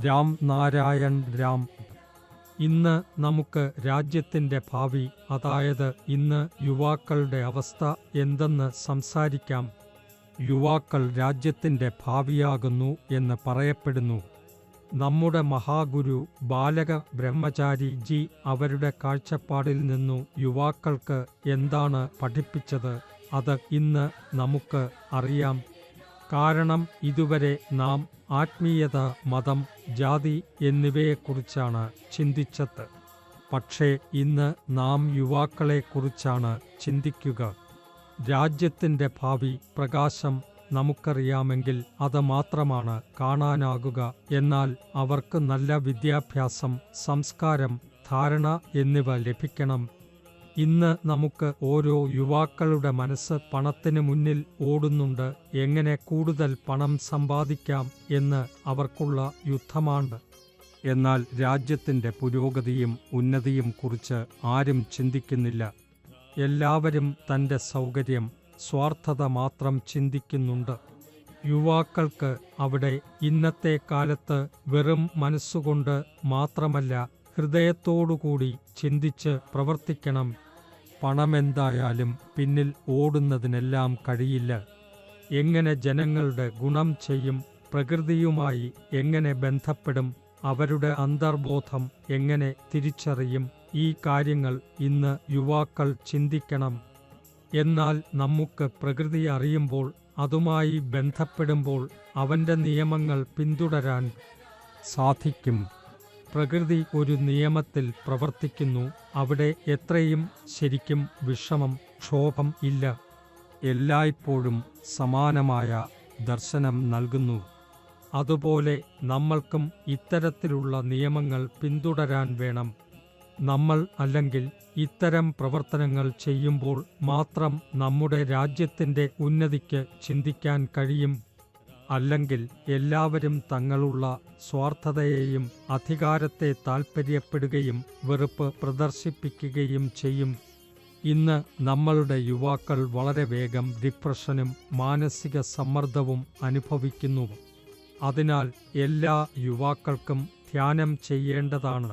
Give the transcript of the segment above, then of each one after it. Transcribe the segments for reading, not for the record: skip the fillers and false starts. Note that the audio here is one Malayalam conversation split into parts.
രാം നാരായൺ രാം. ഇന്ന് നമുക്ക് രാജ്യത്തിൻ്റെ ഭാവി, അതായത് ഇന്ന് യുവാക്കളുടെ അവസ്ഥ എന്തെന്ന് സംസാരിക്കാം. യുവാക്കൾ രാജ്യത്തിൻ്റെ ഭാവിയാകുന്നു എന്ന് പറയപ്പെടുന്നു. നമ്മുടെ മഹാഗുരു ബാലക ബ്രഹ്മചാരി ജി അവരുടെ കാഴ്ചപ്പാടിൽ നിന്നു യുവാക്കൾക്ക് എന്താണ് പഠിപ്പിച്ചത്, അത് ഇന്ന് നമുക്ക് അറിയാം. കാരണം ഇതുവരെ നാം ആത്മീയത, മതം, ജാതി എന്നിവയെക്കുറിച്ചാണ് ചിന്തിച്ചത്. പക്ഷേ ഇന്ന് നാം യുവാക്കളെക്കുറിച്ചാണ് ചിന്തിക്കുക. രാജ്യത്തിൻ്റെ ഭാവി, പ്രകാശം നമുക്കറിയാമെങ്കിൽ അത് മാത്രമാണ് കാണാനാകുക. എന്നാൽ അവർക്ക് നല്ല വിദ്യാഭ്യാസം, സംസ്കാരം, ധാരണ എന്നിവ ലഭിക്കണം. ഇന്ന് നമുക്ക് ഓരോ യുവാക്കളുടെ മനസ്സ് പണത്തിന് മുന്നിൽ ഓടുന്നുണ്ട്. എങ്ങനെ കൂടുതൽ പണം സമ്പാദിക്കാം എന്ന് അവർക്കുള്ള യുദ്ധമാണ്. എന്നാൽ രാജ്യത്തിൻ്റെ പുരോഗതിയും ഉന്നതിയും കുറിച്ച് ആരും ചിന്തിക്കുന്നില്ല. എല്ലാവരും തൻ്റെ സൗകര്യം, സ്വാർത്ഥത മാത്രം ചിന്തിക്കുന്നുണ്ട്. യുവാക്കൾക്ക് അവിടെ ഇന്നത്തെ കാലത്ത് വെറും മനസ്സുകൊണ്ട് മാത്രമല്ല, ഹൃദയത്തോടുകൂടി ചിന്തിച്ച് പ്രവർത്തിക്കണം. പണമെന്തായാലും പിന്നിൽ ഓടുന്നതിനെല്ലാം കഴിയില്ല. എങ്ങനെ ജനങ്ങളുടെ ഗുണം ചെയ്യും, പ്രകൃതിയുമായി എങ്ങനെ ബന്ധപ്പെടും, അവരുടെ അന്തർബോധം എങ്ങനെ തിരിച്ചറിയും, ഈ കാര്യങ്ങൾ ഇന്ന് യുവാക്കൾ ചിന്തിക്കണം. എന്നാൽ നമുക്ക് പ്രകൃതി അറിയുമ്പോൾ, അതുമായി ബന്ധപ്പെടുമ്പോൾ അവൻ്റെ നിയമങ്ങൾ പിന്തുടരാൻ സാധിക്കും. പ്രകൃതി ഒരു നിയമത്തിൽ പ്രവർത്തിക്കുന്നു. അവിടെ എത്രയും ശരിക്കും വിഷമം, ക്ഷോഭം ഇല്ല. എല്ലായ്പ്പോഴും സമാനമായ ദർശനം നൽകുന്നു. അതുപോലെ നമ്മൾക്കും ഇത്തരത്തിലുള്ള നിയമങ്ങൾ പിന്തുടരാൻ വേണം. നമ്മൾ അല്ലെങ്കിൽ ഇത്തരം പ്രവർത്തനങ്ങൾ ചെയ്യുമ്പോൾ മാത്രം നമ്മുടെ രാജ്യത്തിൻ്റെ ഉന്നതിക്ക് ചിന്തിക്കാൻ കഴിയും. അല്ലെങ്കിൽ എല്ലാവരും തങ്ങളുള്ള സ്വാർത്ഥതയെയും അധികാരത്തെ താൽപ്പര്യപ്പെടുകയും വെറുപ്പ് പ്രദർശിപ്പിക്കുകയും ചെയ്യും. ഇന്ന് നമ്മളുടെ യുവാക്കൾ വളരെ വേഗം ഡിപ്രഷനും മാനസിക സമ്മർദ്ദവും അനുഭവിക്കുന്നു. അതിനാൽ എല്ലാ യുവാക്കൾക്കും ധ്യാനം ചെയ്യേണ്ടതാണ്.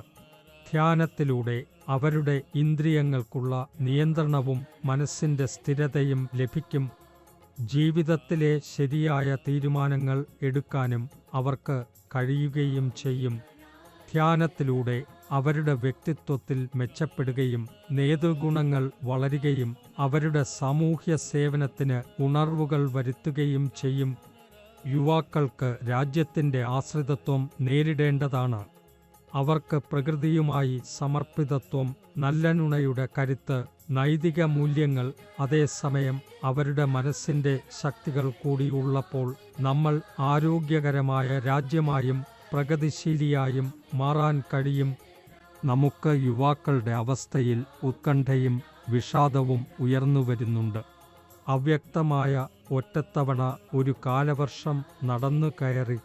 ധ്യാനത്തിലൂടെ അവരുടെ ഇന്ദ്രിയങ്ങൾക്കുള്ള നിയന്ത്രണവും മനസ്സിൻ്റെ സ്ഥിരതയും ലഭിക്കും. ജീവിതത്തിലെ ശരിയായ തീരുമാനങ്ങൾ എടുക്കാനും അവർക്ക് കഴിയുകയും ചെയ്യും. ധ്യാനത്തിലൂടെ അവരുടെ വ്യക്തിത്വത്തിൽ മെച്ചപ്പെടുകയും നേതൃഗുണങ്ങൾ വളരുകയും അവരുടെ സാമൂഹ്യ സേവനത്തിന് ഉണർവുകൾ വരുത്തുകയും ചെയ്യും. യുവാക്കൾക്ക് രാജ്യത്തിൻ്റെ ആശ്രിതത്വം നേരിടേണ്ടതാണ്. അവർക്ക് പ്രകൃതിയുമായി സമർപ്പിതത്വം, നല്ല നുണയുടെ കരുത്ത്, നൈതിക മൂല്യങ്ങൾ, അതേസമയം അവരുടെ മനസ്സിൻ്റെ ശക്തികൾ കൂടി ഉള്ളപ്പോൾ നമ്മൾ ആരോഗ്യകരമായ രാജ്യമായും പ്രഗതിശീലിയായും മാറാൻ കഴിയും. നമുക്ക് യുവാക്കളുടെ അവസ്ഥയിൽ ഉത്കണ്ഠയും വിഷാദവും ഉയർന്നുവരുന്നുണ്ട്. അവ്യക്തമായ ഒറ്റത്തവണ ഒരു കാലവർഷം നടന്നു കയറി.